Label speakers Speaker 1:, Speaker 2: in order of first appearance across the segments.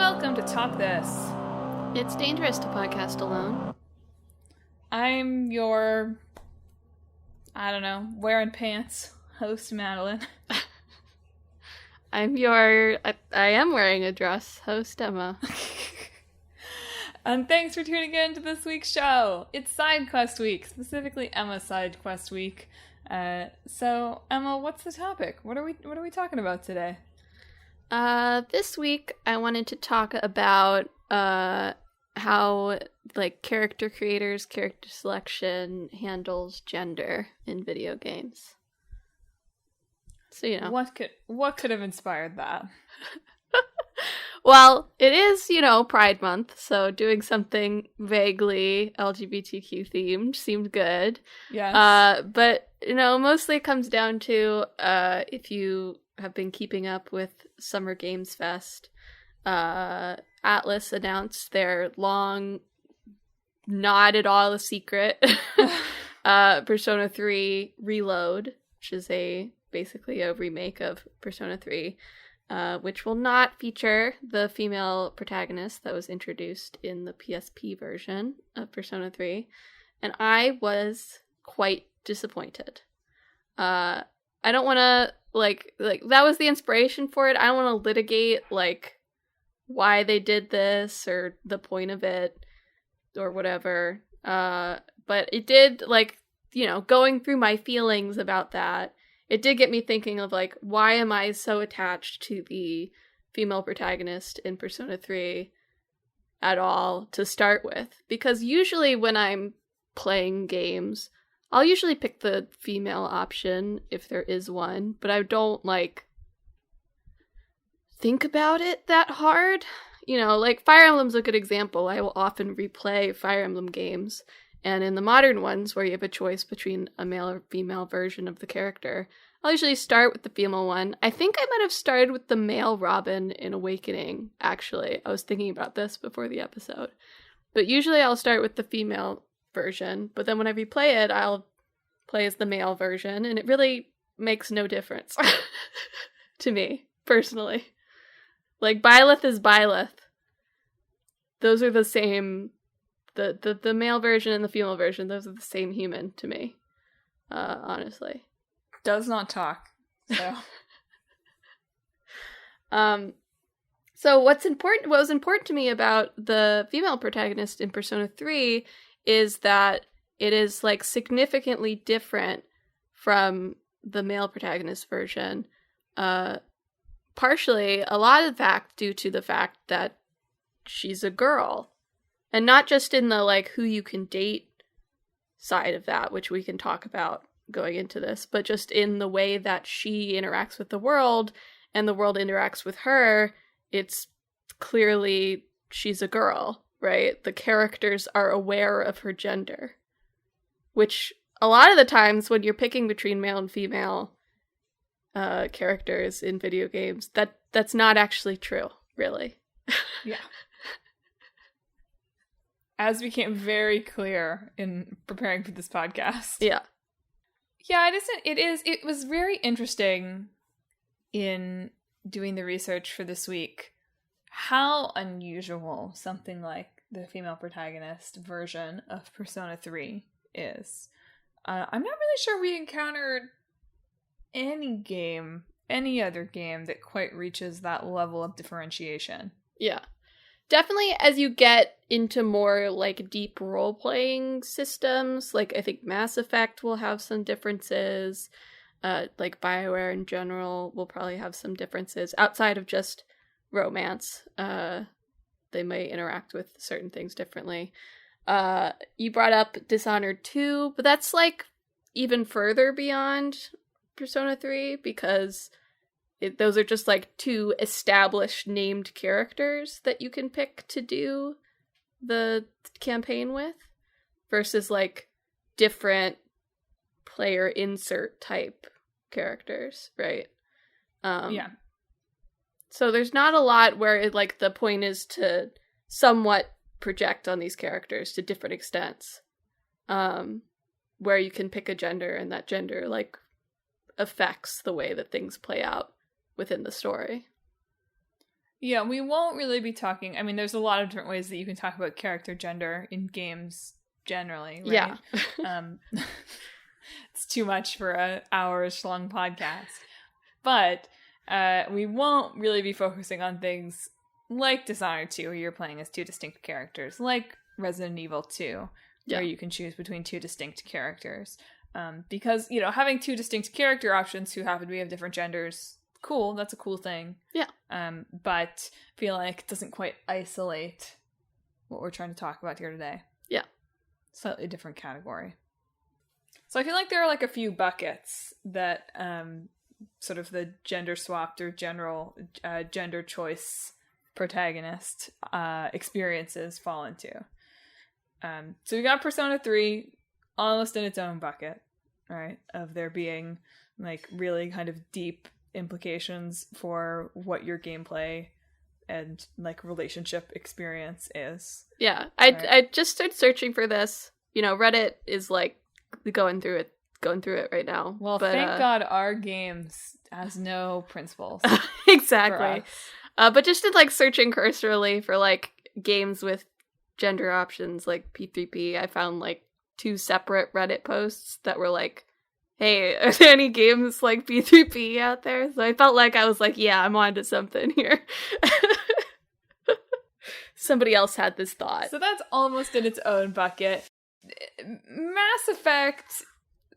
Speaker 1: welcome to Talk This.
Speaker 2: It's dangerous to podcast alone.
Speaker 1: I'm your, wearing pants host, Madelyn.
Speaker 2: I am wearing a dress host, Emma.
Speaker 1: And thanks for tuning in to this week's show. It's side quest week, specifically Emma's side quest week. So Emma, what's the topic? What are we talking about today?
Speaker 2: This week I wanted to talk about how character creators, character selection handles gender in video games. So
Speaker 1: what could have inspired that?
Speaker 2: Well, it is, Pride Month, so doing something vaguely LGBTQ themed seemed good.
Speaker 1: Yes.
Speaker 2: But, mostly it comes down to, if you have been keeping up with Summer Games Fest, Atlas announced their long, not at all a secret, Persona 3 Reload, which is basically a remake of Persona 3. Which will not feature the female protagonist that was introduced in the PSP version of Persona 3. And I was quite disappointed. I don't want to, that was the inspiration for it. I don't want to litigate, why they did this or the point of it or whatever. But it did, going through my feelings about that, it did get me thinking of, why am I so attached to the female protagonist in Persona 3 at all to start with? Because usually when I'm playing games, I'll usually pick the female option if there is one, but I don't, think about it that hard. Fire Emblem's a good example. I will often replay Fire Emblem games. And in the modern ones, where you have a choice between a male or female version of the character, I'll usually start with the female one. I think I might have started with the male Robin in Awakening, actually. I was thinking about this before the episode. But usually I'll start with the female version, but then when I replay it, I'll play as the male version, and it really makes no difference to me, personally. Byleth is Byleth. Those are the same... The male version and the female version, those are the same human to me, honestly.
Speaker 1: Does not talk. So,
Speaker 2: so what was important to me about the female protagonist in Persona 3 is that it is significantly different from the male protagonist version. Partially, a lot of that due to the fact that she's a girl. And not just in the, who you can date side of that, which we can talk about going into this, but just in the way that she interacts with the world and the world interacts with her, it's clearly she's a girl, right? The characters are aware of her gender. Which, a lot of the times when you're picking between male and female characters in video games, that's not actually true, really.
Speaker 1: Yeah. As became very clear in preparing for this podcast.
Speaker 2: Yeah.
Speaker 1: Yeah, it was very interesting in doing the research for this week how unusual something like the female protagonist version of Persona 3 is. I'm not really sure we encountered any other game that quite reaches that level of differentiation.
Speaker 2: Yeah. Definitely as you get into more, deep role-playing systems, I think Mass Effect will have some differences, BioWare in general will probably have some differences. Outside of just romance, they may interact with certain things differently. You brought up Dishonored 2, but that's, even further beyond Persona 3, because... those are just two established named characters that you can pick to do the campaign with versus different player insert type characters, right?
Speaker 1: Yeah.
Speaker 2: So there's not a lot where the point is to somewhat project on these characters to different extents, where you can pick a gender and that gender affects the way that things play out within the story.
Speaker 1: Yeah, we won't really be talking. I mean, there's a lot of different ways that you can talk about character gender in games generally, right?
Speaker 2: Yeah.
Speaker 1: It's too much for an hours-long podcast. But we won't really be focusing on things like Dishonored 2, where you're playing as two distinct characters, like Resident Evil 2, where you can choose between two distinct characters. Because, having two distinct character options who happen to be of different genders, cool, that's a cool thing.
Speaker 2: Yeah.
Speaker 1: But I feel like it doesn't quite isolate what we're trying to talk about here today.
Speaker 2: Yeah.
Speaker 1: Slightly different category. So I feel like there are like a few buckets that sort of the gender swapped or general gender choice protagonist experiences fall into. So we got Persona 3 almost in its own bucket, right? Of there being like really kind of deep implications for what your gameplay and like relationship experience is.
Speaker 2: Yeah. I just started searching for this. Reddit is like going through it right now.
Speaker 1: Well, but, thank God our games has no principles.
Speaker 2: Exactly. But just in like searching cursorily for like games with gender options like P3P, I found like 2 separate Reddit posts that were like, hey, are there any games like P3P out there? So I felt like I was like, yeah, I'm onto something here. Somebody else had this thought.
Speaker 1: So that's almost in its own bucket. Mass Effect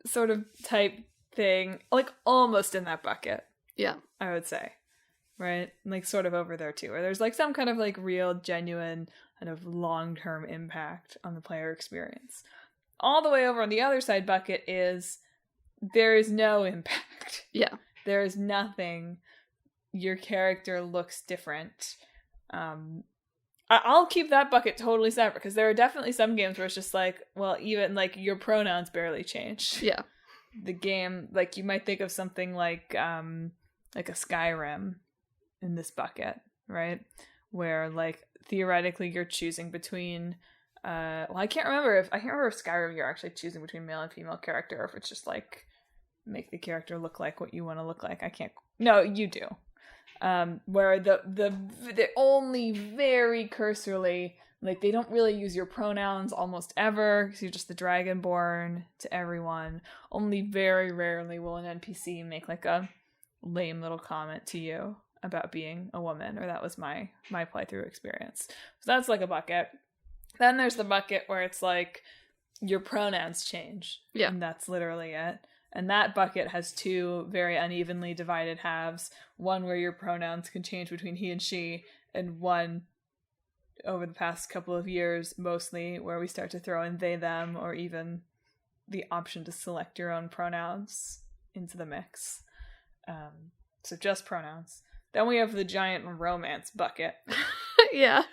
Speaker 1: sort of type thing, like almost in that bucket.
Speaker 2: Yeah.
Speaker 1: I would say. Right? Like sort of over there too, where there's like some kind of like real, genuine kind of long-term impact on the player experience. All the way over on the other side bucket is there is no impact.
Speaker 2: Yeah.
Speaker 1: There is nothing. Your character looks different. I'll keep that bucket totally separate because there are definitely some games where it's just like, well, even like your pronouns barely change.
Speaker 2: Yeah.
Speaker 1: The game, like you might think of something like a Skyrim in this bucket, right? Where like theoretically you're choosing between I can't remember if Skyrim you're actually choosing between male and female character, or if it's just like make the character look like what you want to look like. No, you do. Where the only very cursorily, like they don't really use your pronouns almost ever because you're just the Dragonborn to everyone. Only very rarely will an NPC make like a lame little comment to you about being a woman, or that was my playthrough experience. So that's like a bucket. Then there's the bucket where it's like your pronouns change.
Speaker 2: Yeah.
Speaker 1: And that's literally it. And that bucket has 2 very unevenly divided halves. One where your pronouns can change between he and she, and one over the past couple of years, mostly, where we start to throw in they, them, or even the option to select your own pronouns into the mix. So just pronouns. Then we have the giant romance bucket.
Speaker 2: Yeah.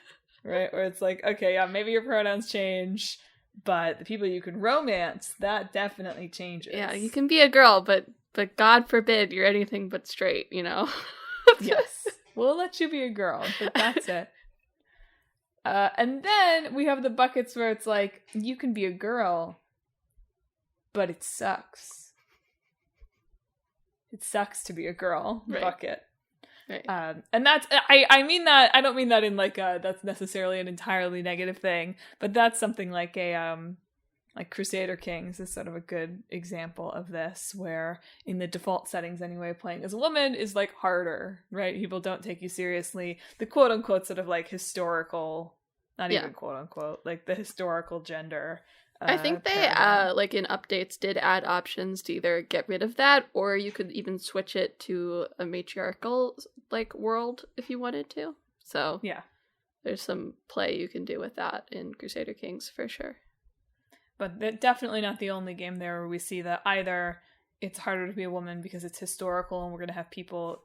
Speaker 1: Right? Where it's like, okay, yeah, maybe your pronouns change, but the people you can romance, that definitely changes.
Speaker 2: Yeah, you can be a girl, but God forbid you're anything but straight,
Speaker 1: Yes. We'll let you be a girl, but that's it. And then we have the buckets where it's like, you can be a girl, but it sucks. It sucks to be a girl,
Speaker 2: right.
Speaker 1: Bucket.
Speaker 2: Right.
Speaker 1: And that's, I mean that, I don't mean that in like that's necessarily an entirely negative thing, but that's something like like Crusader Kings is sort of a good example of this, where in the default settings anyway, playing as a woman is like harder, right? People don't take you seriously. The quote unquote sort of like historical, not even quote unquote, like the historical gender.
Speaker 2: I think they, like in updates, did add options to either get rid of that, or you could even switch it to a matriarchal, like, world if you wanted to. So,
Speaker 1: yeah.
Speaker 2: There's some play you can do with that in Crusader Kings, for sure.
Speaker 1: But definitely not the only game there where we see that either it's harder to be a woman because it's historical and we're going to have people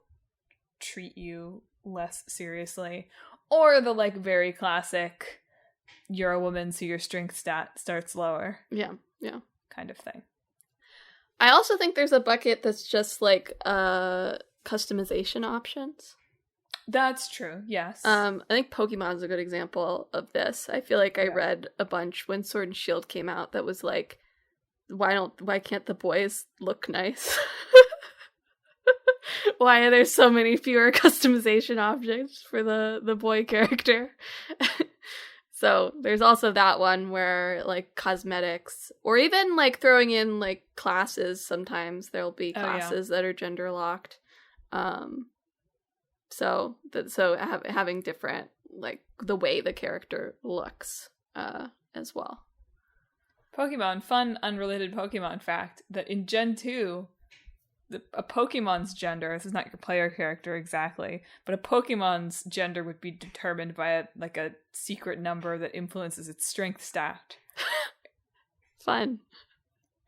Speaker 1: treat you less seriously, or the, like, very classic, you're a woman, so your strength stat starts lower.
Speaker 2: Yeah.
Speaker 1: Kind of thing.
Speaker 2: I also think there's a bucket that's just like customization options.
Speaker 1: That's true, yes.
Speaker 2: I think Pokemon's a good example of this. I feel like I read a bunch when Sword and Shield came out that was like, why can't the boys look nice? Why are there so many fewer customization options for the boy character? So there's also that one where like cosmetics, or even like throwing in like classes. Sometimes there'll be classes that are gender locked. Having different, like the way the character looks as well.
Speaker 1: Pokemon, fun unrelated Pokemon fact that in Gen 2, a Pokemon's gender, this is not your player character exactly, but a Pokemon's gender would be determined by a secret number that influences its strength stat.
Speaker 2: Fun.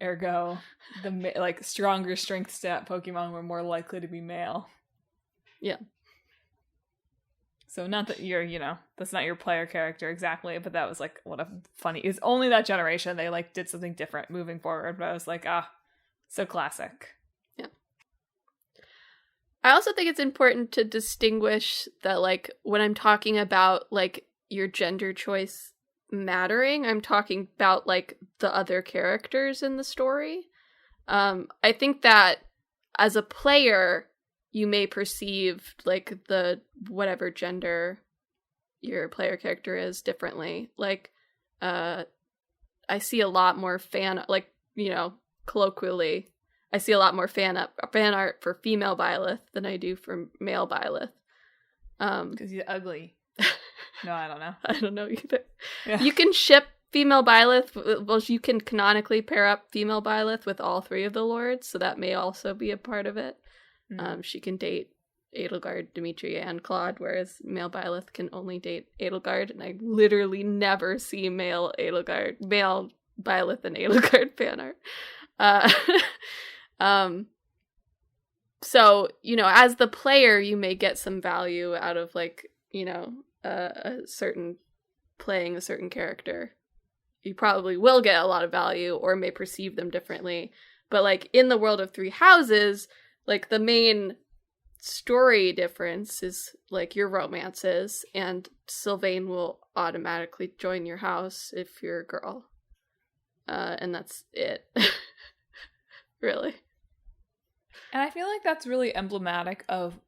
Speaker 1: Ergo, the stronger strength stat Pokemon were more likely to be male.
Speaker 2: Yeah.
Speaker 1: So not that you're, that's not your player character exactly, but that was what a funny, it's only that generation they did something different moving forward, but I was so classic.
Speaker 2: Yeah. I also think it's important to distinguish that when I'm talking about your gender choice mattering, I'm talking about the other characters in the story. I think that as a player, you may perceive the whatever gender your player character is differently. I see a lot more colloquially, I see a lot more fan art for female Byleth than I do for male Byleth.
Speaker 1: Because he's ugly. No, I don't know.
Speaker 2: I don't know either.
Speaker 1: Yeah.
Speaker 2: You can ship female Byleth. Well, you can canonically pair up female Byleth with all three of the lords, so that may also be a part of it. She can date Edelgard, Dimitri, and Claude, whereas male Byleth can only date Edelgard, and I literally never see male Byleth and Edelgard fan art. So, as the player, you may get some value out of playing a certain character. You probably will get a lot of value or may perceive them differently. But in the world of Three Houses, the main story difference is your romances, and Sylvain will automatically join your house if you're a girl. And that's it. Really.
Speaker 1: And I feel that's really emblematic of,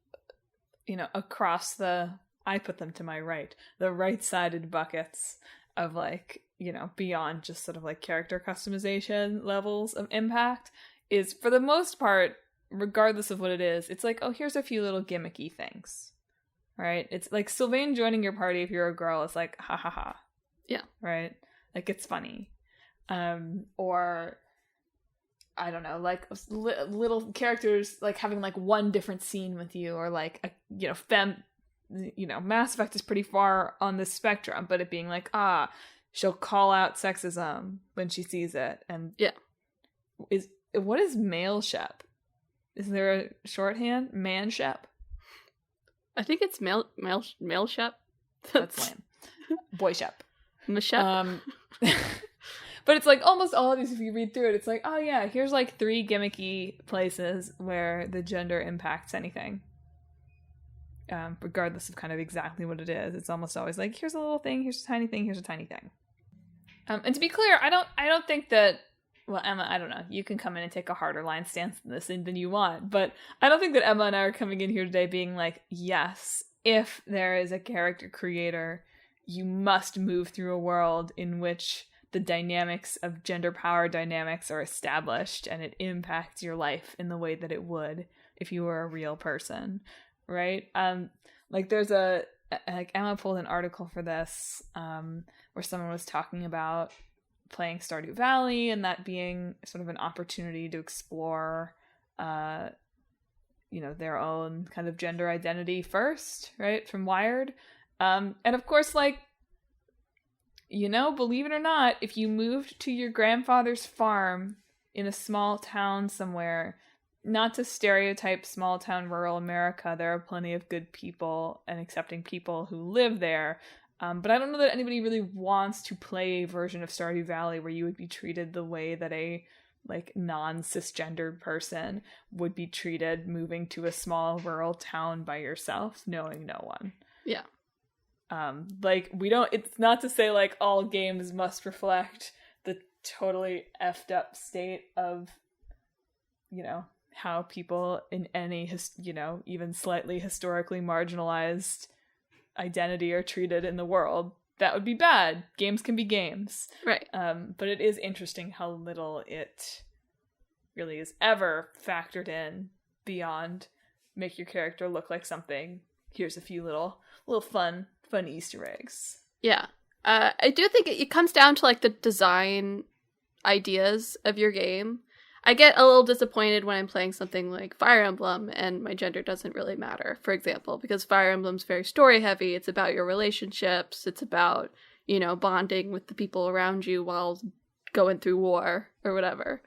Speaker 1: across I put them to my right, the right-sided buckets of beyond just sort of character customization levels of impact, is for the most part, regardless of what it is, it's here's a few little gimmicky things, right? It's Sylvain joining your party if you're a girl is ha ha ha.
Speaker 2: Yeah.
Speaker 1: Right? it's funny. Or I don't know, little characters having one different scene with you, or Mass Effect is pretty far on the spectrum, but it being she'll call out sexism when she sees it, and what is male shep? Is there a shorthand? Man shep?
Speaker 2: I think it's male shep.
Speaker 1: That's lame. Boy shep.
Speaker 2: Mashep.
Speaker 1: But it's almost all of these, if you read through it, it's oh yeah, here's 3 gimmicky places where the gender impacts anything. Regardless of kind of exactly what it is. It's almost always here's a little thing, here's a tiny thing, here's a tiny thing. And to be clear, I don't think that, well, Emma, I don't know, you can come in and take a harder line stance than this than you want, but I don't think that Emma and I are coming in here today being yes, if there is a character creator, you must move through a world in which the dynamics of gender power dynamics are established and it impacts your life in the way that it would if you were a real person, right? There's Emma pulled an article for this where someone was talking about playing Stardew Valley and that being sort of an opportunity to explore their own kind of gender identity first, right, from Wired. And of course, believe it or not, if you moved to your grandfather's farm in a small town somewhere, not to stereotype small town rural America, there are plenty of good people and accepting people who live there. But I don't know that anybody really wants to play a version of Stardew Valley where you would be treated the way that a non-cisgendered person would be treated moving to a small rural town by yourself, knowing no one.
Speaker 2: Yeah.
Speaker 1: We don't, it's not to say all games must reflect the totally effed up state of, how people in any, even slightly historically marginalized identity are treated in the world. That would be bad. Games can be games.
Speaker 2: Right.
Speaker 1: But it is interesting how little it really is ever factored in beyond make your character look like something. Here's a few little fun Easter eggs.
Speaker 2: Yeah. I do think it comes down to like the design ideas of your game. I get a little disappointed when I'm playing something like Fire Emblem and my gender doesn't really matter, for example, because Fire Emblem's very story heavy. It's about your relationships. It's about, bonding with the people around you while going through war or whatever.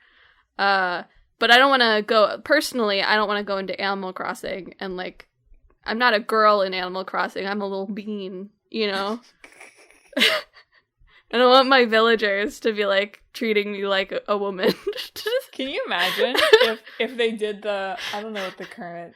Speaker 2: But I don't want to I don't want to go into Animal Crossing and like, I'm not a girl in Animal Crossing. I'm a little bean, I don't want my villagers to be like treating me like a woman.
Speaker 1: Can you imagine if they did I don't know what the current,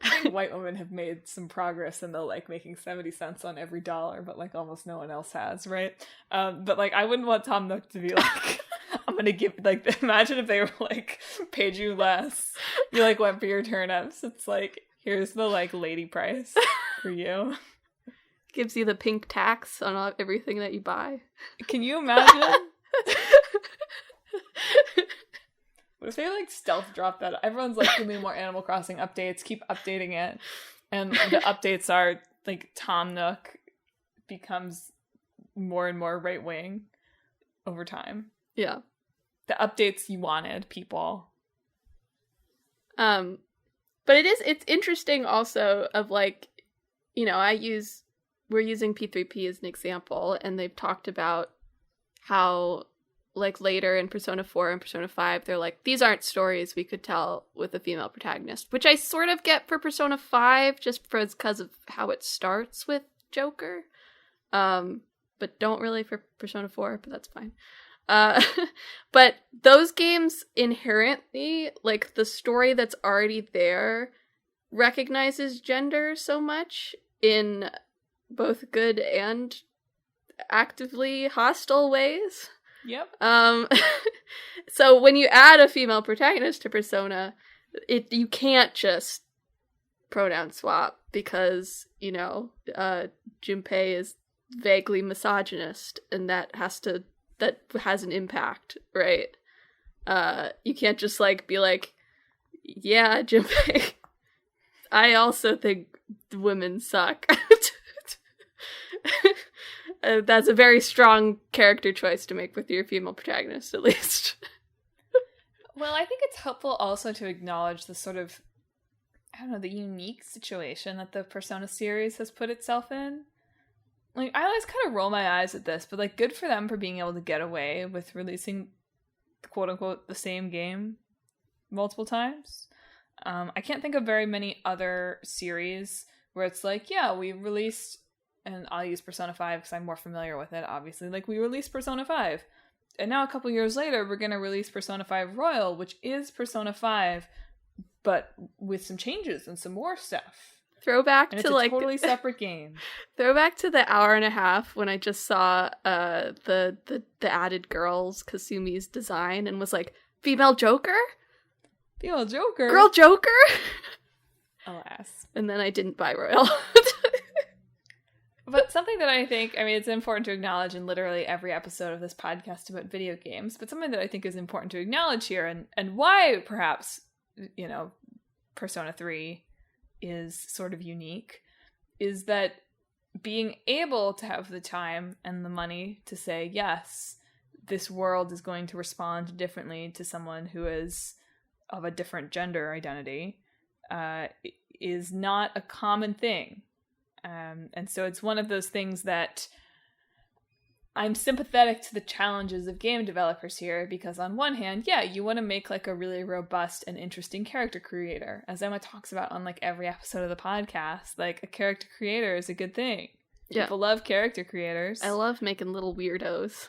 Speaker 1: I think white women have made some progress and they're like making 70 cents on every dollar, but like almost no one else has, right? But like I wouldn't want Tom Nook to be like, I'm gonna give, like, imagine if they were like paid you less. You like went for your turnips. It's like, here's the like lady price for you.
Speaker 2: Gives you the pink tax on everything that you buy.
Speaker 1: Can you imagine? What if they like stealth drop that? Everyone's like, give me more Animal Crossing updates. Keep updating it. And the updates are like Tom Nook becomes more and more right wing over time.
Speaker 2: Yeah.
Speaker 1: The updates you wanted, people.
Speaker 2: But it's interesting also of like, we're using P3P as an example, and they've talked about how, like, later in Persona 4 and Persona 5, they're like, these aren't stories we could tell with a female protagonist, which I sort of get for Persona 5, just because of how it starts with Joker, but don't really for Persona 4, but that's fine. But those games inherently, like, the story that's already there recognizes gender so much in both good and actively hostile ways.
Speaker 1: Yep.
Speaker 2: So when you add a female protagonist to Persona, you can't just pronoun swap because, Junpei is vaguely misogynist and that has an impact, right? You can't just like be like, yeah, Junpei, I also think women suck. That's a very strong character choice to make with your female protagonist, at least.
Speaker 1: Well, I think it's helpful also to acknowledge the sort of, I don't know, the unique situation that the Persona series has put itself in. Like, I always kind of roll my eyes at this, but like, good for them for being able to get away with releasing, quote-unquote, the same game multiple times. I can't think of very many other series where it's like, yeah, we released, and I'll use Persona 5 because I'm more familiar with it, obviously. Like, we released Persona 5, and now a couple years later, we're going to release Persona 5 Royal, which is Persona 5, but with some changes and some more stuff.
Speaker 2: Throwback
Speaker 1: and
Speaker 2: to
Speaker 1: it's
Speaker 2: like
Speaker 1: a totally separate game.
Speaker 2: Throwback to the hour and a half when I just saw the added girls Kasumi's design and was like, female Joker?
Speaker 1: Female Joker?
Speaker 2: Girl Joker?
Speaker 1: Alas.
Speaker 2: And then I didn't buy Royal.
Speaker 1: But something that I think, it's important to acknowledge in literally every episode of this podcast about video games, but something that I think is important to acknowledge here, and why perhaps, Persona 3 is sort of unique, is that being able to have the time and the money to say, yes, this world is going to respond differently to someone who is of a different gender identity, is not a common thing. And so it's one of those things that I'm sympathetic to the challenges of game developers here, because on one hand, yeah, you want to make like a really robust and interesting character creator. As Emma talks about on like every episode of the podcast, like a character creator is a good thing. Yeah. People love character creators.
Speaker 2: I love making little weirdos.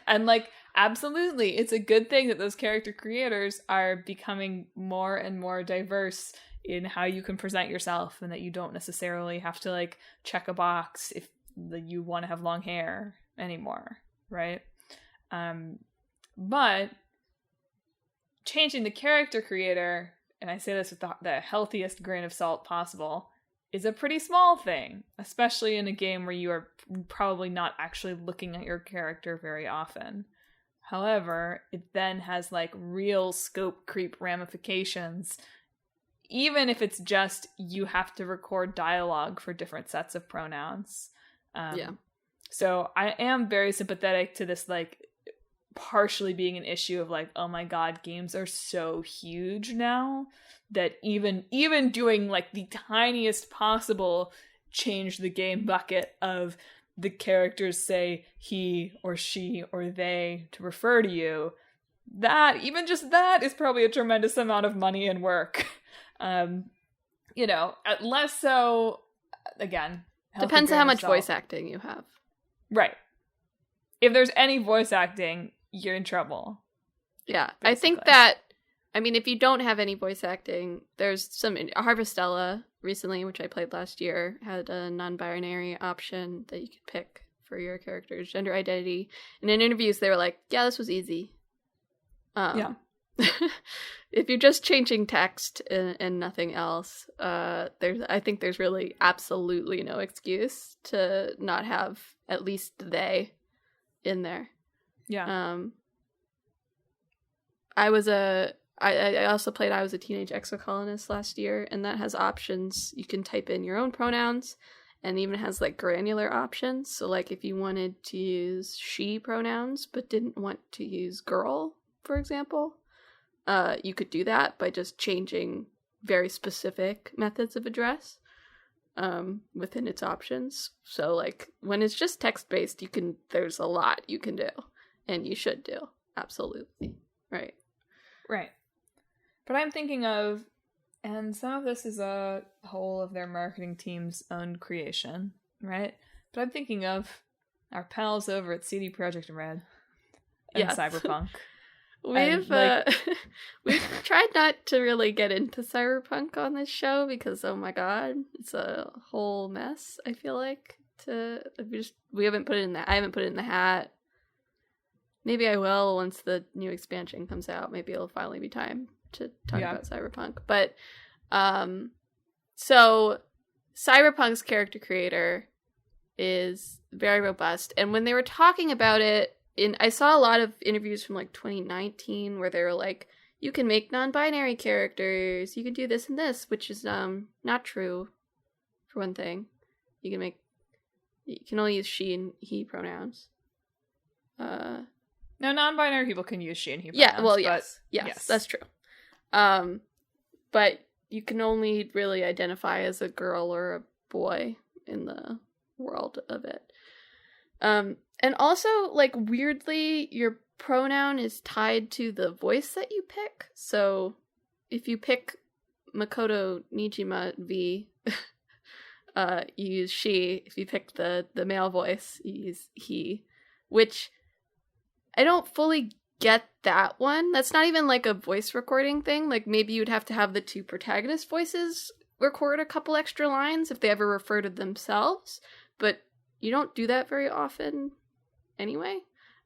Speaker 1: And like, absolutely, it's a good thing that those character creators are becoming more and more diverse in how you can present yourself, and that you don't necessarily have to like check a box if you want to have long hair anymore, right? But changing the character creator, and I say this with the healthiest grain of salt possible, is a pretty small thing, especially in a game where you are probably not actually looking at your character very often. However, it then has like real scope creep ramifications, even if it's just you have to record dialogue for different sets of pronouns. So I am very sympathetic to this, like, partially being an issue of like, oh my god, games are so huge now that even doing like the tiniest possible change the game bucket of the characters say he or she or they to refer to you, that even just that is probably a tremendous amount of money and work. Less so, again,
Speaker 2: depends on how much voice acting you have.
Speaker 1: Right. If there's any voice acting, you're in trouble.
Speaker 2: Yeah. Basically. I think that, if you don't have any voice acting, there's some... Harvestella recently, which I played last year, had a non-binary option that you could pick for your character's gender identity. And in interviews, they were like, yeah, this was easy. Yeah. If you're just changing text and nothing else, I think there's really absolutely no excuse to not have at least they in there. Yeah. I also played I Was a Teenage Exocolonist last year, and that has options. You can type in your own pronouns, and even has like granular options. So like if you wanted to use she pronouns but didn't want to use girl, for example, you could do that by just changing very specific methods of address within its options. So like when it's just text-based, there's a lot you can do, and you should do. Absolutely. Right. But
Speaker 1: I'm thinking of, and some of this is a whole of their marketing team's own creation, right? But I'm thinking of our pals over at CD Projekt Red and Cyberpunk.
Speaker 2: We've tried not to really get into Cyberpunk on this show because, oh my god, it's a whole mess. I feel like we haven't put it in I haven't put it in the hat. Maybe I will once the new expansion comes out. Maybe it'll finally be time to talk about Cyberpunk. But so Cyberpunk's character creator is very robust, and when they were talking about it, I saw a lot of interviews from like 2019 where they were like, you can make non-binary characters, you can do this and this, which is not true, for one thing. You can only use she and he pronouns.
Speaker 1: No, non-binary people can use she and he pronouns.
Speaker 2: Yeah, well, yes, that's true. But you can only really identify as a girl or a boy in the world of it. And also, like, weirdly, your pronoun is tied to the voice that you pick. So if you pick Makoto Nijima V, you use she. If you pick the male voice, you use he. Which, I don't fully get that one. That's not even, like, a voice recording thing. Like, maybe you'd have to have the two protagonist voices record a couple extra lines if they ever refer to themselves. But you don't do that very often anyway.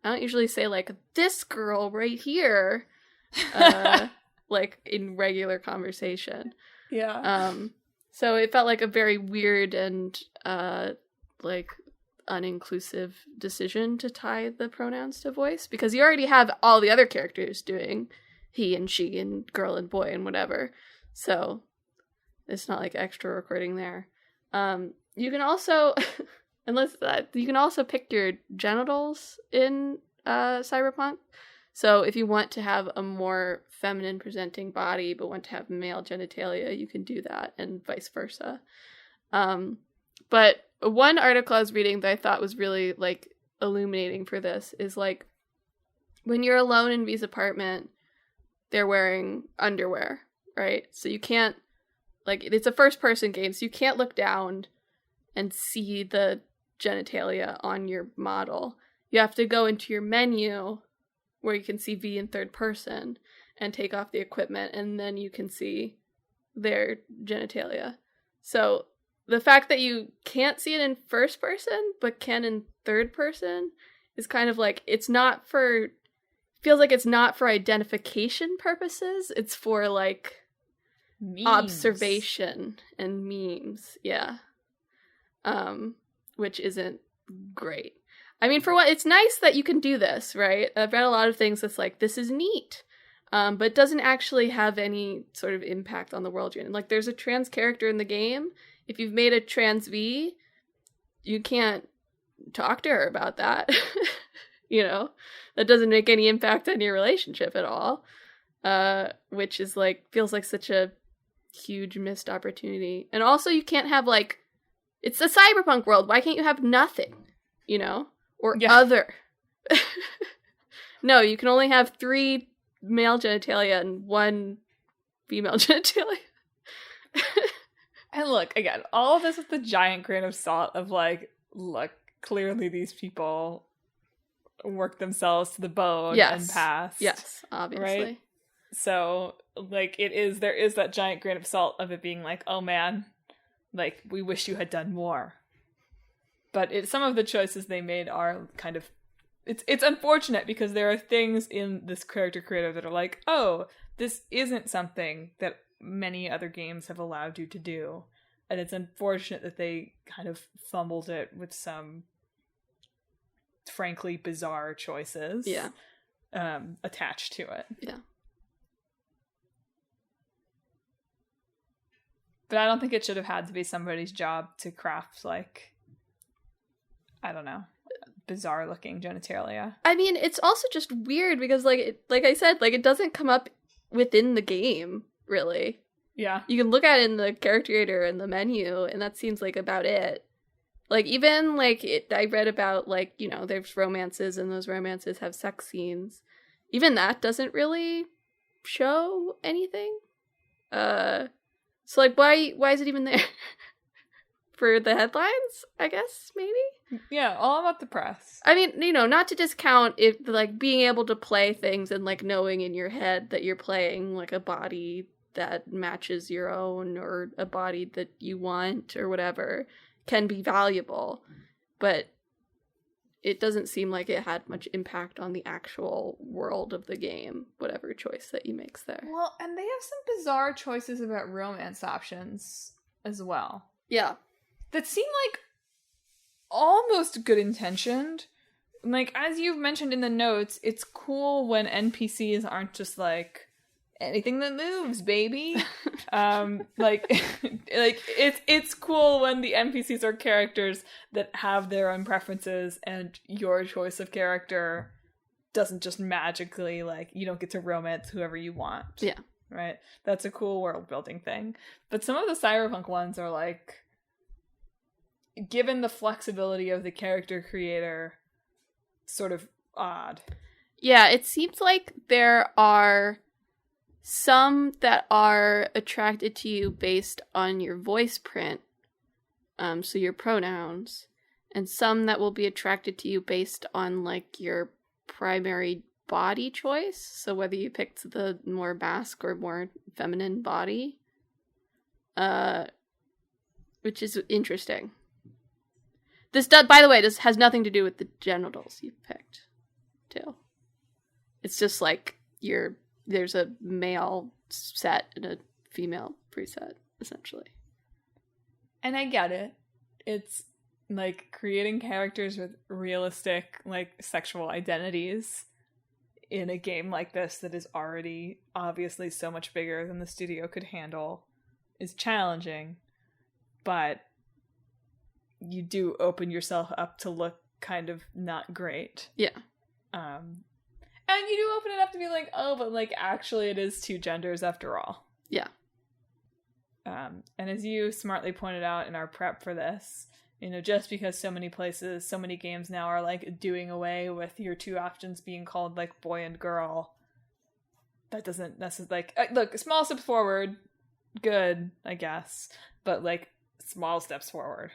Speaker 2: I don't usually say, like, this girl right here, like, in regular conversation.
Speaker 1: Yeah.
Speaker 2: So it felt like a very weird and, like, uninclusive decision to tie the pronouns to voice, because you already have all the other characters doing he and she and girl and boy and whatever. So it's not, like, extra recording there. You can also... you can also pick your genitals in Cyberpunk. So if you want to have a more feminine presenting body but want to have male genitalia, you can do that, and vice versa. But one article I was reading that I thought was really, like, illuminating for this is, like, when you're alone in V's apartment, they're wearing underwear, right? So you can't, like, it's a first-person game, so you can't look down and see the genitalia on your model. You have to go into your menu where you can see V in third person and take off the equipment, and then you can see their genitalia. So the fact that you can't see it in first person but can in third person is kind of like, it's not for feels like it's not for identification purposes. It's for like
Speaker 1: Memes.
Speaker 2: observation and memes. Yeah. Which isn't great. I mean, for what, it's nice that you can do this, right? I've read a lot of things that's like, this is neat. But it doesn't actually have any sort of impact on the world you're in. Like, there's a trans character in the game. If you've made a trans V, you can't talk to her about that. You know? That doesn't make any impact on your relationship at all. Which is like, feels like such a huge missed opportunity. And also, you can't have like, it's a cyberpunk world. Why can't you have nothing? You know? Or other. No, you can only have 3 male genitalia and 1 female genitalia.
Speaker 1: And look, again, all of this with the giant grain of salt of like, look, clearly these people work themselves to the bone and pass.
Speaker 2: Yes, obviously.
Speaker 1: Right? So, like, there is that giant grain of salt of it being like, oh man, like, we wish you had done more. But some of the choices they made are kind of, it's unfortunate because there are things in this character creator that are like, oh, this isn't something that many other games have allowed you to do. And it's unfortunate that they kind of fumbled it with some frankly bizarre choices attached to it.
Speaker 2: Yeah.
Speaker 1: But I don't think it should have had to be somebody's job to craft, like, I don't know, bizarre looking genitalia.
Speaker 2: I mean, it's also just weird because, like I said, like, it doesn't come up within the game, really.
Speaker 1: Yeah.
Speaker 2: You can look at it in the character creator and the menu, and that seems like about it. Like, even, like, I read about, like, you know, there's romances, and those romances have sex scenes. Even that doesn't really show anything. So, like, why is it even there? For the headlines, I guess, maybe?
Speaker 1: Yeah, all about the press.
Speaker 2: I mean, you know, not to discount if, like, being able to play things and, like, knowing in your head that you're playing, like, a body that matches your own or a body that you want or whatever can be valuable. But it doesn't seem like it had much impact on the actual world of the game, whatever choice that you makes there.
Speaker 1: Well, and they have some bizarre choices about romance options as well.
Speaker 2: Yeah.
Speaker 1: That seem like almost good intentioned. Like, as you've mentioned in the notes, it's cool when NPCs aren't just like, anything that moves, baby. Like it's cool when the NPCs are characters that have their own preferences and your choice of character doesn't just magically, like, you don't get to romance whoever you want.
Speaker 2: Yeah.
Speaker 1: Right? That's a cool world building thing. But some of the cyberpunk ones are like, given the flexibility of the character creator, sort of odd.
Speaker 2: Yeah, it seems like there are some that are attracted to you based on your voice print, so your pronouns, and some that will be attracted to you based on, like, your primary body choice, so whether you picked the more masc or more feminine body, which is interesting. This does, by the way, this has nothing to do with the genitals you picked, too. It's just like there's a male set and a female preset, essentially.
Speaker 1: And I get it. It's like creating characters with realistic, like, sexual identities in a game like this that is already obviously so much bigger than the studio could handle is challenging. But you do open yourself up to look kind of not great.
Speaker 2: Yeah.
Speaker 1: And you do open it up to be like, oh, but, like, actually it is 2 genders after all.
Speaker 2: Yeah.
Speaker 1: And as you smartly pointed out in our prep for this, you know, just because so many places, so many games now are, like, doing away with your 2 options being called, like, boy and girl, that's like, look, small steps forward, good, I guess, but, like, small steps forward.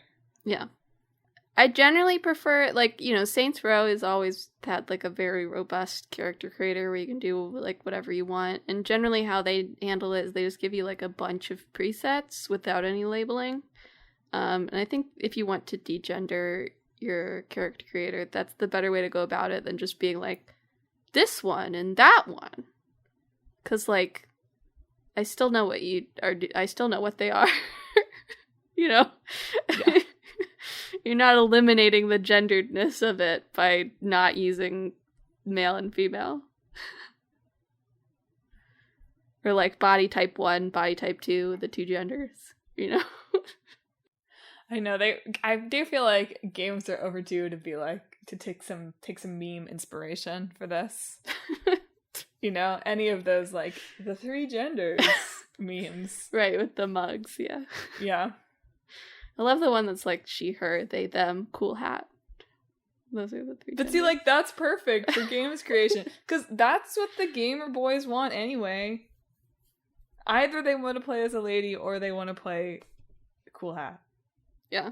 Speaker 2: Yeah. I generally prefer, like, you know, Saints Row has always had, like, a very robust character creator where you can do, like, whatever you want. And generally how they handle it is they just give you, like, a bunch of presets without any labeling. And I think if you want to degender your character creator, that's the better way to go about it than just being like, this one and that one. Because, like, I still know what you are. I still know what they are. You know? Yeah. You're not eliminating the genderedness of it by not using male and female. Or, like, body type 1, body type 2, the two genders. You know?
Speaker 1: I know I do feel like games are overdue to be like to take some meme inspiration for this. You know, any of those like the 3 genders memes.
Speaker 2: Right, with the mugs, yeah.
Speaker 1: Yeah.
Speaker 2: I love the one that's like she, her, they, them, cool hat. Those are the 3
Speaker 1: But
Speaker 2: genders.
Speaker 1: see, like, that's perfect for games creation. Because that's what the gamer boys want anyway. Either they want to play as a lady or they want to play cool hat.
Speaker 2: Yeah.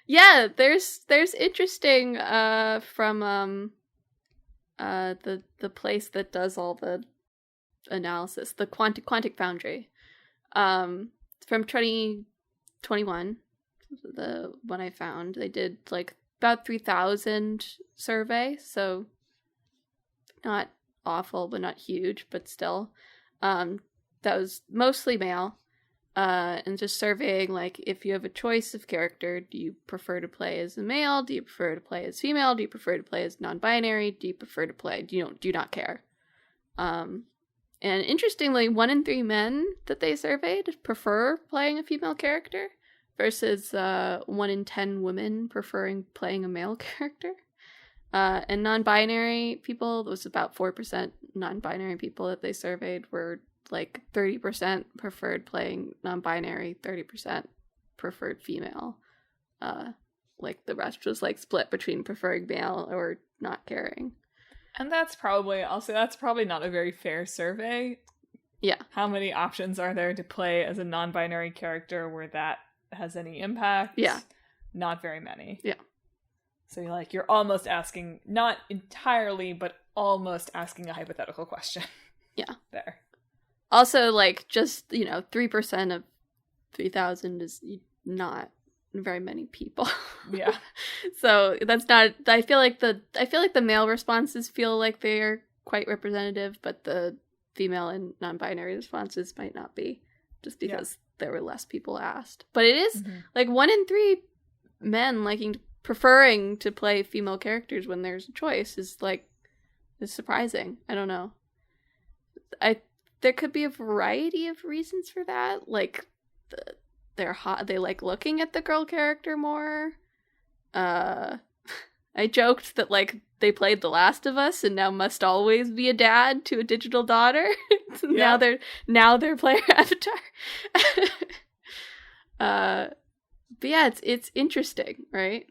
Speaker 2: Yeah, there's interesting from the place that does all the analysis, the Quantic Foundry. From 2021, the one I found, they did like about 3,000 survey, so not awful but not huge, but still. That was mostly male. And just surveying, like, if you have a choice of character, do you prefer to play as a male? Do you prefer to play as female? Do you prefer to play as non-binary? Do you prefer to play? Do you not care? And interestingly, 1 in 3 men that they surveyed prefer playing a female character versus 1 in 10 women preferring playing a male character. And non-binary people, it was about 4% non-binary people that they surveyed were like 30% preferred playing non-binary, 30% preferred female. Like the rest was like split between preferring male or not caring.
Speaker 1: And that's probably not a very fair survey.
Speaker 2: Yeah.
Speaker 1: How many options are there to play as a non-binary character where that has any impact?
Speaker 2: Yeah.
Speaker 1: Not very many.
Speaker 2: Yeah.
Speaker 1: So you're almost asking, not entirely, but almost asking a hypothetical question.
Speaker 2: Yeah.
Speaker 1: There.
Speaker 2: Also, like, just, 3% of 3,000 is not very many people.
Speaker 1: Yeah.
Speaker 2: So that's not. I feel like the male responses feel like they are quite representative, but the female and non-binary responses might not be, just because there were less people asked. But it is like 1 in 3 men preferring to play female characters when there's a choice is surprising. I don't know. There could be a variety of reasons for that. Like, they're hot. They like looking at the girl character more. I joked that, like, they played The Last of Us and now must always be a dad to a digital daughter. Yeah. Now they're player avatar. But yeah, it's interesting, right?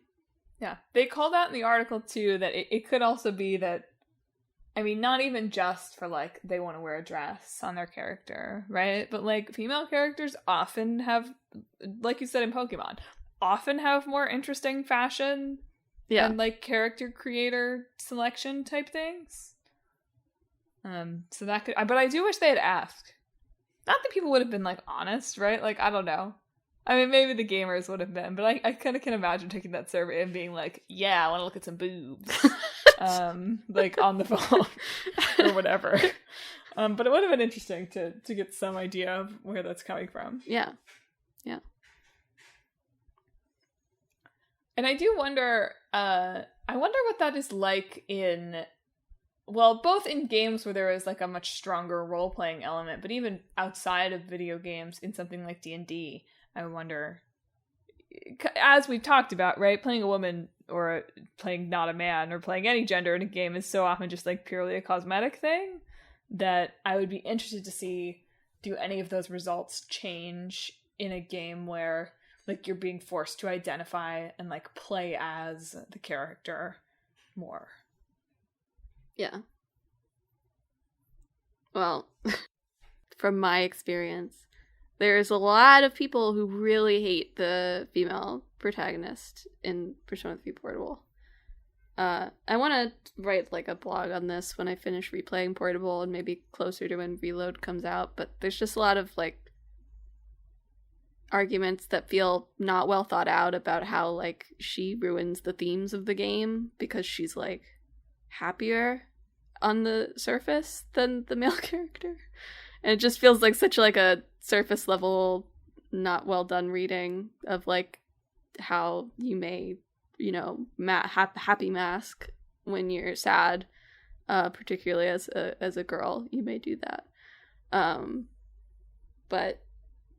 Speaker 1: Yeah. They called out in the article, too, that it could also be that, I mean, not even just for, like, they want to wear a dress on their character, right? But, like, female characters often have, like you said in Pokemon, often have more interesting fashion and, like, character creator selection type things. So that could, but I do wish they had asked. Not that people would have been, like, honest, right? Like, I don't know. I mean, maybe the gamers would have been, but I kind of can imagine taking that survey and being like, yeah, I want to look at some boobs. Like on the phone or whatever. But it would have been interesting to get some idea of where that's coming from.
Speaker 2: Yeah. Yeah.
Speaker 1: And I do wonder, I wonder what that is like both in games where there is like a much stronger role-playing element, but even outside of video games in something like D&D, I wonder, as we've talked about, right, playing a woman or playing not a man or playing any gender in a game is so often just like purely a cosmetic thing that I would be interested to see, do any of those results change in a game where like you're being forced to identify and like play as the character more.
Speaker 2: Yeah. Well, from my experience, there's a lot of people who really hate the female protagonist in Persona 3 Portable. I want to write like a blog on this when I finish replaying Portable and maybe closer to when Reload comes out, but there's just a lot of like arguments that feel not well thought out about how like she ruins the themes of the game because she's like happier. on the surface than the male character. And it just feels like such like a surface level, not well done reading of like how you may, happy mask when you're sad, particularly as a girl, you may do that. But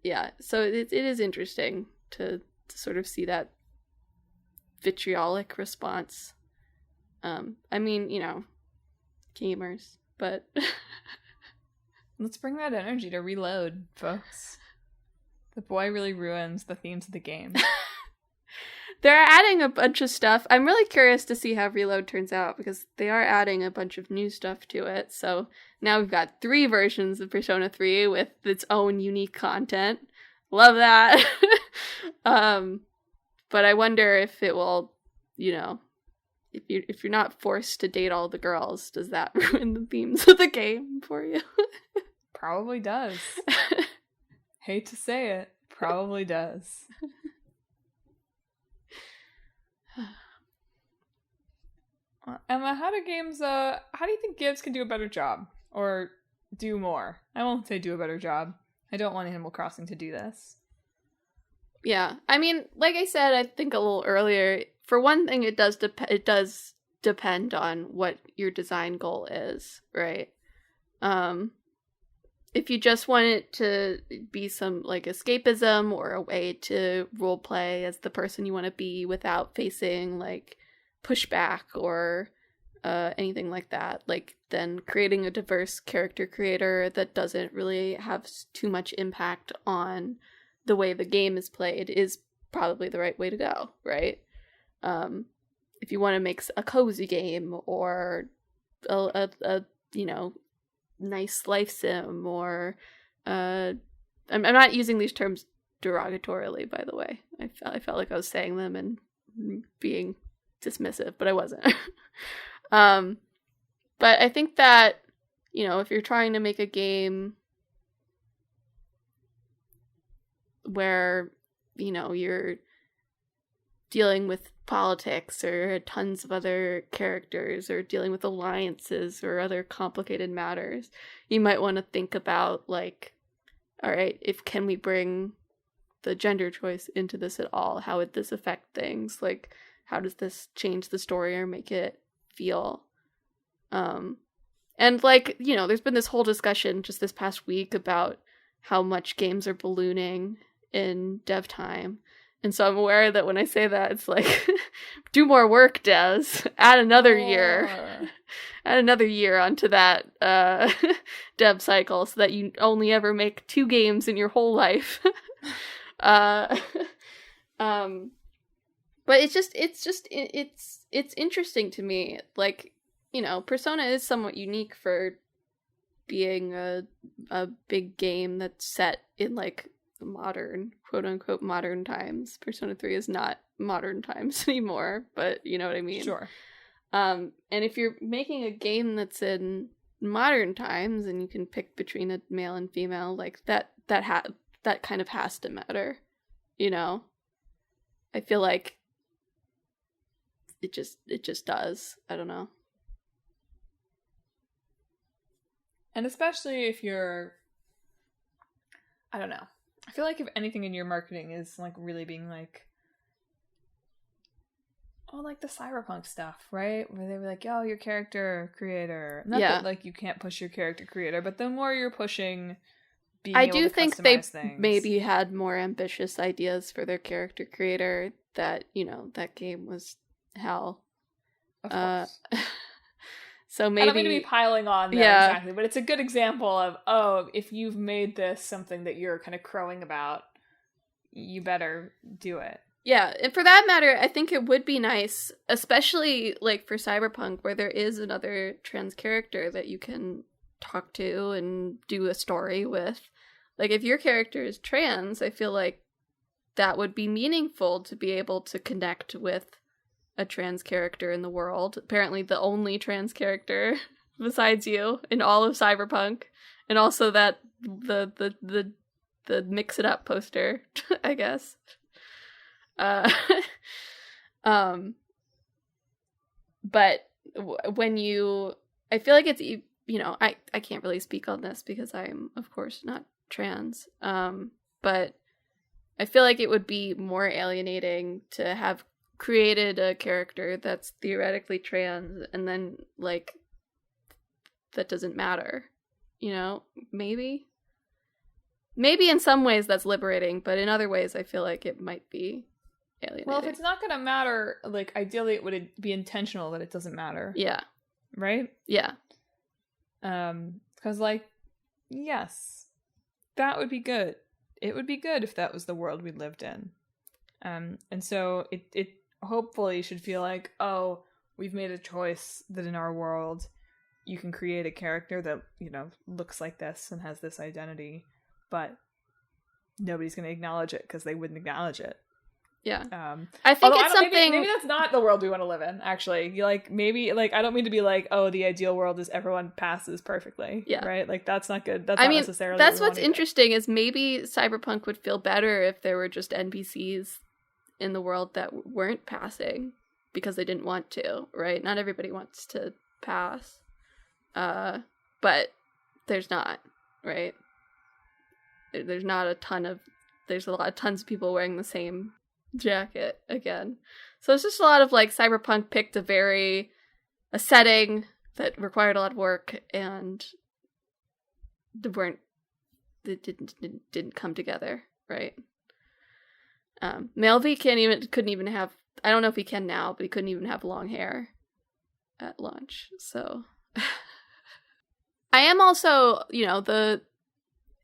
Speaker 2: yeah, so it is interesting to sort of see that vitriolic response. I mean, gamers, but
Speaker 1: let's bring that energy to Reload, folks. The boy really ruins the themes of the game.
Speaker 2: They're adding a bunch of stuff. I'm really curious to see how Reload turns out, because they are adding a bunch of new stuff to it. So now we've got 3 versions of Persona 3 with its own unique content. Love that. But I wonder if it will, if you're not forced to date all the girls, does that ruin the themes of the game for you?
Speaker 1: Probably does. Hate to say it, probably does. Emma, how do you think games can do a better job? Or do more? I won't say do a better job. I don't want Animal Crossing to do this.
Speaker 2: Yeah, I mean, like I said, I think a little earlier, for one thing, it does depend on what your design goal is, right? If you just want it to be some, like, escapism or a way to roleplay as the person you want to be without facing, like, pushback or anything like that, like, then creating a diverse character creator that doesn't really have too much impact on the way the game is played is probably the right way to go, right? If you want to make a cozy game or a nice life sim, or I'm not using these terms derogatorily, by the way. I felt like I was saying them and being dismissive, but I wasn't. But I think that, if you're trying to make a game where, you're dealing with politics or tons of other characters or dealing with alliances or other complicated matters, you might want to think about, like, all right, can we bring the gender choice into this at all? How would this affect things? Like, how does this change the story or make it feel? And, like, there's been this whole discussion just this past week about how much games are ballooning in dev time. And so I'm aware that when I say that, it's like, do more work, devs. Add another year. Add another year onto that dev cycle so that you only ever make 2 games in your whole life. But it's interesting to me. Like, Persona is somewhat unique for being a big game that's set in, like, modern, quote-unquote modern times. Persona 3 is not modern times anymore, but you know what I mean?
Speaker 1: Sure.
Speaker 2: And if you're making a game that's in modern times and you can pick between a male and female, like, that kind of has to matter, I feel like it just does. I don't know.
Speaker 1: And especially if you're, I don't know. I feel like if anything in your marketing is, like, really being, like, like the cyberpunk stuff, right? Where they were like, oh, your character creator. Not that, like, you can't push your character creator, but the more you're pushing being able to customize things. They
Speaker 2: maybe had more ambitious ideas for their character creator that, that game was hell.
Speaker 1: Of course.
Speaker 2: So maybe,
Speaker 1: I don't mean to be piling on there exactly, but it's a good example of, if you've made this something that you're kind of crowing about, you better do it.
Speaker 2: Yeah, and for that matter, I think it would be nice, especially, like, for Cyberpunk, where there is another trans character that you can talk to and do a story with. Like, if your character is trans, I feel like that would be meaningful to be able to connect with a trans character in the world. Apparently the only trans character besides you in all of Cyberpunk. And also that the mix it up poster, I guess. But when you, I feel like it's, I can't really speak on this because I'm, of course, not trans. But I feel like it would be more alienating to have created a character that's theoretically trans and then, like, that doesn't matter. Maybe in some ways that's liberating, but in other ways I feel like it might be alienating.
Speaker 1: Well, if it's not gonna matter, like, ideally it would be intentional that it doesn't matter.
Speaker 2: Yeah.
Speaker 1: Right?
Speaker 2: Yeah.
Speaker 1: Because, like, yes, that would be good. It would be good if that was the world we lived in. And so it hopefully should feel like, oh, we've made a choice that in our world you can create a character that, looks like this and has this identity, but nobody's going to acknowledge it because they wouldn't acknowledge it.
Speaker 2: Yeah. I think it's something...
Speaker 1: Maybe that's not the world we want to live in, actually. Maybe, I don't mean to be like, oh, the ideal world is everyone passes perfectly.
Speaker 2: Yeah.
Speaker 1: Right? Like, that's not good. That's not necessarily
Speaker 2: that's what's interesting is maybe Cyberpunk would feel better if there were just NPCs in the world that weren't passing because they didn't want to, right? Not everybody wants to pass. But there's not, right? There's not a ton of... There's tons of people wearing the same jacket again. So it's just a lot of, like, Cyberpunk picked a setting that required a lot of work and didn't come together, right? Male V couldn't even have, I don't know if he can now, but he couldn't even have long hair at launch. So I am also,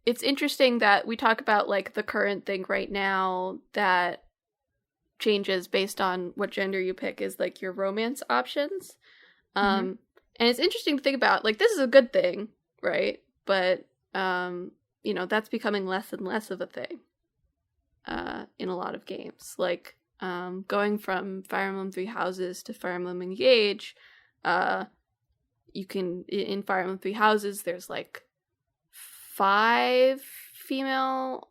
Speaker 2: it's interesting that we talk about, like, the current thing right now that changes based on what gender you pick is, like, your romance options. And it's interesting to think about, like, this is a good thing, right? But, that's becoming less and less of a thing in a lot of games. Like, going from Fire Emblem Three Houses to Fire Emblem Engage, you can, in Fire Emblem Three Houses, there's, like, 5 female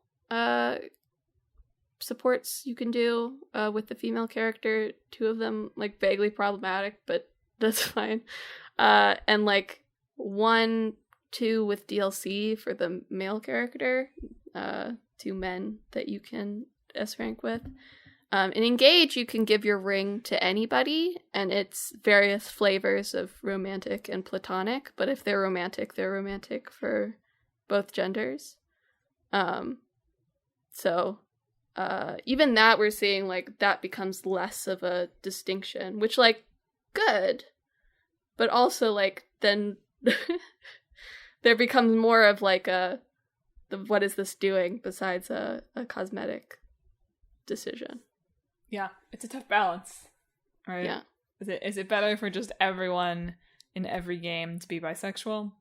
Speaker 2: supports you can do with the female character. 2 of them, like, vaguely problematic, but that's fine. And, like, 1, 2 with DLC for the male character, 2 men that you can S-rank with. In Engage, you can give your ring to anybody, and it's various flavors of romantic and platonic, but if they're romantic for both genders. So even that, we're seeing, like, that becomes less of a distinction, which, like, good, but also, like, then there becomes more of, like, what is this doing besides a cosmetic decision.
Speaker 1: Yeah, it's a tough balance, right?
Speaker 2: Yeah.
Speaker 1: Is it better for just everyone in every game to be bisexual?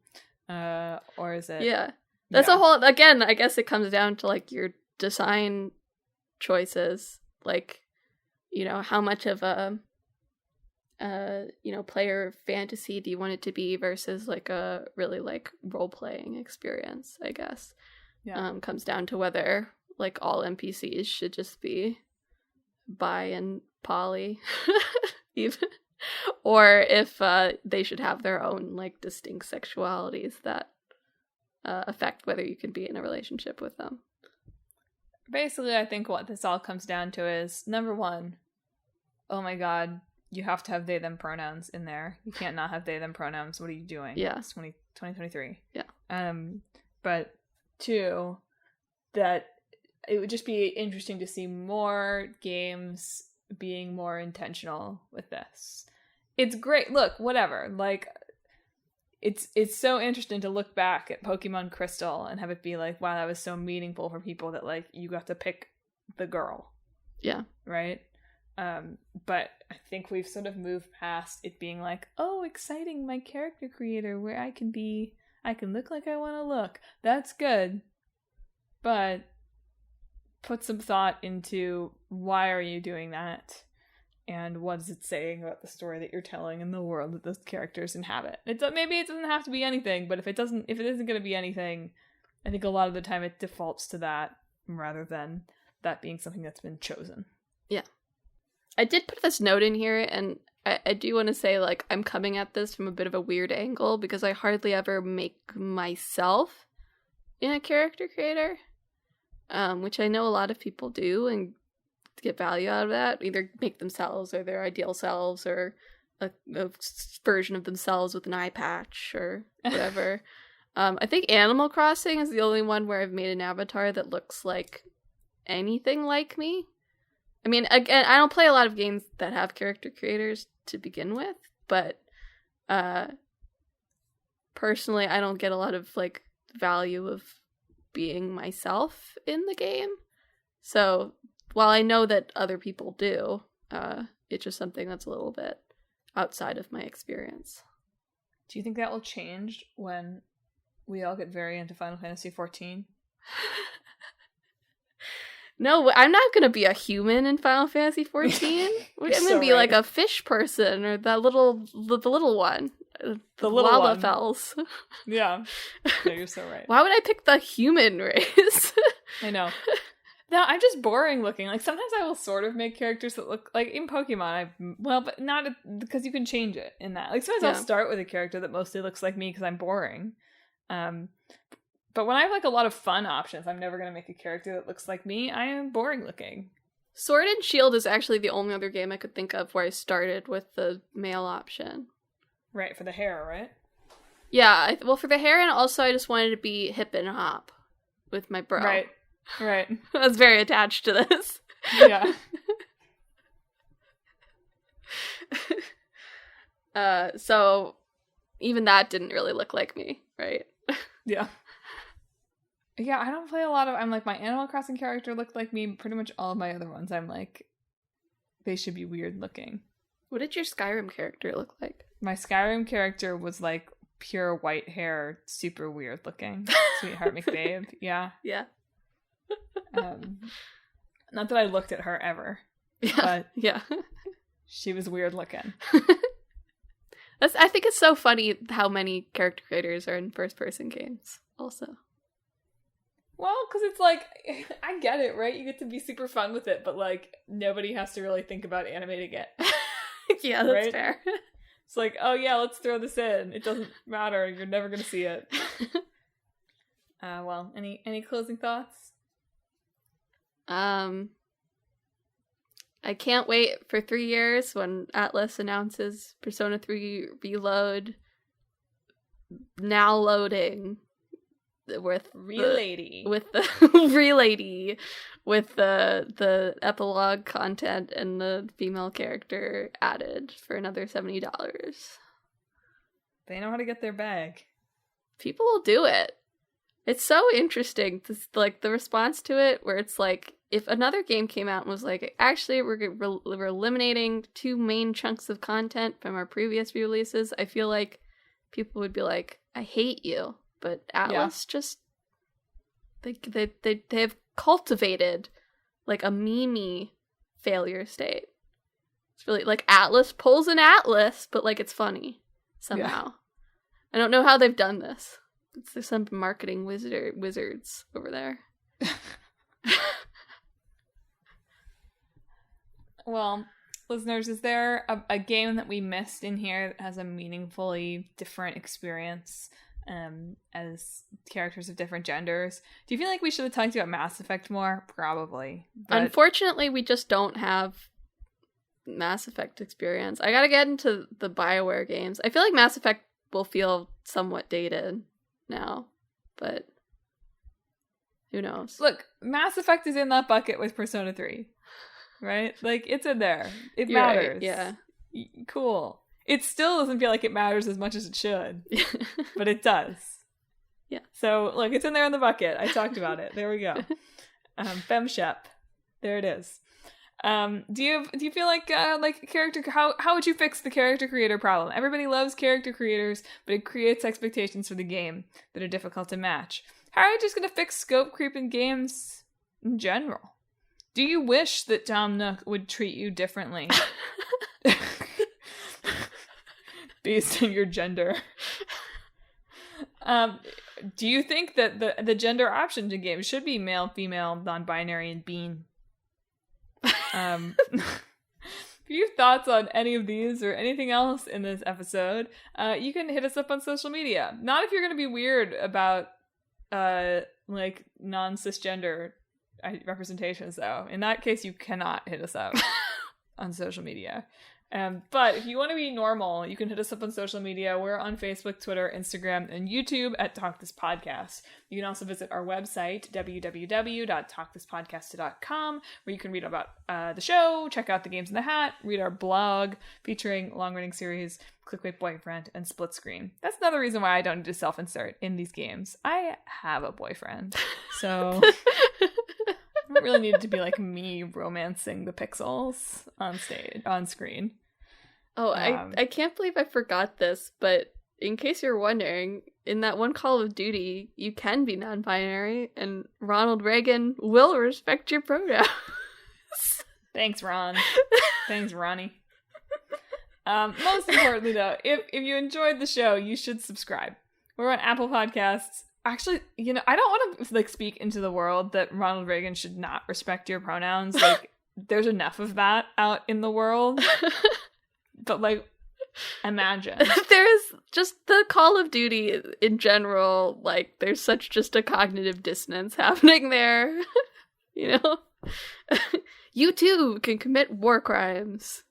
Speaker 1: Or is it...
Speaker 2: Yeah. That's a whole... Again, I guess it comes down to, like, your design choices. Like, how much of a, player fantasy do you want it to be versus, like, a really, like, role-playing experience, I guess. Yeah. Comes down to whether, like, all NPCs should just be bi and poly, even, or if they should have their own, like, distinct sexualities that affect whether you can be in a relationship with them.
Speaker 1: Basically, I think what this all comes down to is, number 1, oh my god, you have to have they them pronouns in there. You can't not have they them pronouns. What are you doing?
Speaker 2: Yeah.
Speaker 1: It's 2023.
Speaker 2: Yeah.
Speaker 1: But 2, that it would just be interesting to see more games being more intentional with this. It's great. Look, whatever. Like, it's so interesting to look back at Pokemon Crystal and have it be like, wow, that was so meaningful for people that, like, you got to pick the girl.
Speaker 2: Yeah.
Speaker 1: Right? But I think we've sort of moved past it being like, oh, exciting, my character creator, where I can look like I want to look. That's good. But put some thought into why are you doing that? And what is it saying about the story that you're telling in the world that those characters inhabit? Maybe it doesn't have to be anything, but if it isn't going to be anything, I think a lot of the time it defaults to that rather than that being something that's been chosen.
Speaker 2: Yeah. I did put this note in here, and I do want to say, like, I'm coming at this from a bit of a weird angle because I hardly ever make myself in a character creator, which I know a lot of people do and get value out of that. Either make themselves or their ideal selves or a version of themselves with an eye patch or whatever. I think Animal Crossing is the only one where I've made an avatar that looks like anything like me. I mean, again, I don't play a lot of games that have character creators to begin with, but personally, I don't get a lot of, like, value of being myself in the game. So, while I know that other people do, it's just something that's a little bit outside of my experience.
Speaker 1: Do you think that will change when we all get very into Final Fantasy XIV?
Speaker 2: No, I'm not going to be a human in Final Fantasy XIV. I'm going to be like a fish person or the little one. The little Lalafels.
Speaker 1: Yeah. No, you're so right.
Speaker 2: Why would I pick the human race?
Speaker 1: I know. No, I'm just boring looking. Like, sometimes I will sort of make characters that look like in Pokemon. But not because you can change it in that. Like, sometimes I'll start with a character that mostly looks like me because I'm boring. But when I have, like, a lot of fun options, I'm never going to make a character that looks like me. I am boring looking.
Speaker 2: Sword and Shield is actually the only other game I could think of where I started with the male option.
Speaker 1: Right, for the hair, right?
Speaker 2: Yeah, well, for the hair, and also I just wanted to be hip and hop with my bro.
Speaker 1: Right.
Speaker 2: I was very attached to this.
Speaker 1: Yeah.
Speaker 2: So even that didn't really look like me, right?
Speaker 1: Yeah. Yeah, I don't play a lot of... I'm like, my Animal Crossing character looked like me. Pretty much all of my other ones, I'm like, they should be weird looking.
Speaker 2: What did your Skyrim character look like?
Speaker 1: My Skyrim character was like pure white hair, super weird looking. Sweetheart McBabe. Yeah.
Speaker 2: Yeah.
Speaker 1: Not that I looked at her ever.
Speaker 2: Yeah.
Speaker 1: But
Speaker 2: yeah.
Speaker 1: She was weird looking.
Speaker 2: I think it's so funny how many character creators are in first-person games, also.
Speaker 1: Well, because it's like, I get it, right? You get to be super fun with it, but, like, nobody has to really think about animating it.
Speaker 2: Yeah, that's
Speaker 1: right?
Speaker 2: fair.
Speaker 1: It's like, oh yeah, let's throw this in. It doesn't matter. You're never going to see it. Well, any closing thoughts?
Speaker 2: I can't wait for 3 years when Atlas announces Persona 3 Reload now loading with
Speaker 1: Relady.
Speaker 2: With the Relady with the epilogue content and the female character added for another $70.
Speaker 1: They know how to get their bag.
Speaker 2: People will do it. It's so interesting, like, the response to it, where it's like, if another game came out and was like, actually, we're eliminating 2 main chunks of content from our previous releases, I feel like people would be like, I hate you. But Atlas just, they have cultivated, like, a meme failure state. It's really, like, Atlas pulls an Atlas, but, like, it's funny, somehow. Yeah. I don't know how they've done this. There's some marketing wizards over there.
Speaker 1: Well, listeners, is there a game that we missed in here that has a meaningfully different experience as characters of different genders? Do you feel like we should have talked about Mass Effect more? Probably. But... Unfortunately,
Speaker 2: we just don't have Mass Effect experience. I gotta get into the BioWare games. I feel like Mass Effect will feel somewhat dated now, but who knows?
Speaker 1: Look, Mass Effect is in that bucket with Persona 3, right? Like, it's in there. It matters.
Speaker 2: Right, yeah.
Speaker 1: Cool. It still doesn't feel like it matters as much as it should, but it does.
Speaker 2: Yeah.
Speaker 1: So, look, it's in there in the bucket. I talked about it. There we go. FEMC. There it is. Do you feel like character, how would you fix the character creator problem? Everybody loves character creators, but it creates expectations for the game that are difficult to match. How are you just going to fix scope creep in games in general? Do you wish that Tom Nook would treat you differently based on your gender? Do you think that the gender options in games should be male, female, non-binary, and bean? If you have thoughts on any of these or anything else in this episode, you can hit us up on social media. Not if you're going to be weird about like non-cisgender representations, though. In that case, you cannot hit us up on social media. But if you want to be normal, you can hit us up on social media. We're on Facebook, Twitter, Instagram, and YouTube at Talk This Podcast. You can also visit our website, www.talkthispodcast.com, where you can read about the show, check out the games in the hat, read our blog featuring long-running series Clickbait Boyfriend and Split Screen. That's another reason why I don't need to self-insert in these games. I have a boyfriend, so I don't really need it to be like me romancing the pixels on screen.
Speaker 2: Oh, I can't believe I forgot this, but in case you're wondering, in that one Call of Duty, you can be non-binary, and Ronald Reagan will respect your pronouns.
Speaker 1: Thanks, Ron. Thanks, Ronnie. Most importantly, though, if you enjoyed the show, you should subscribe. We're on Apple Podcasts. Actually, you know, I don't want to like speak into the world that Ronald Reagan should not respect your pronouns. Like, there's enough of that out in the world. But like, imagine.
Speaker 2: There's just the Call of Duty in general, like, there's such just a cognitive dissonance happening there. You know? You too can commit war crimes.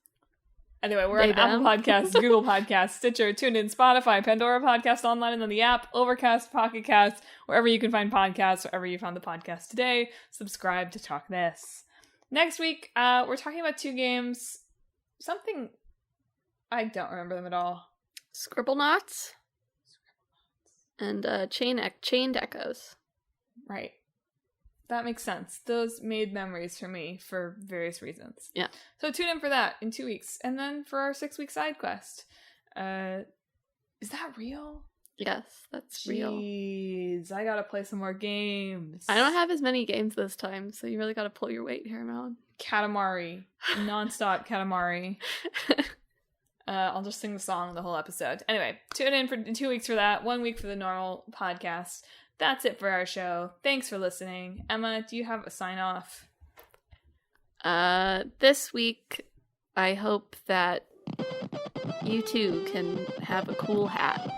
Speaker 1: Anyway, we're on Apple Podcasts, Google Podcasts, Stitcher, TuneIn, Spotify, Pandora Podcast Online, and then the app, Overcast, Pocket Cast, wherever you can find podcasts, wherever you found the podcast today. Subscribe to Talk This. Next week, we're talking about two games. Something, I don't remember them at all.
Speaker 2: Scribblenauts and Chained Echoes.
Speaker 1: Right. That makes sense. Those made memories for me for various reasons.
Speaker 2: Yeah.
Speaker 1: So tune in for that in 2 weeks. And then for our 6-week side quest. Is that real?
Speaker 2: Yes, that's real.
Speaker 1: Jeez, I gotta play some more games.
Speaker 2: I don't have as many games this time, so you really gotta pull your weight here, Madelyn.
Speaker 1: Katamari. Non-stop Katamari. I'll just sing the song the whole episode. Anyway, tune in for 2 weeks for that. 1 week for the normal podcast. That's it for our show. Thanks for listening. Emma, do you have a sign-off?
Speaker 2: This week, I hope that you too can have a cool hat.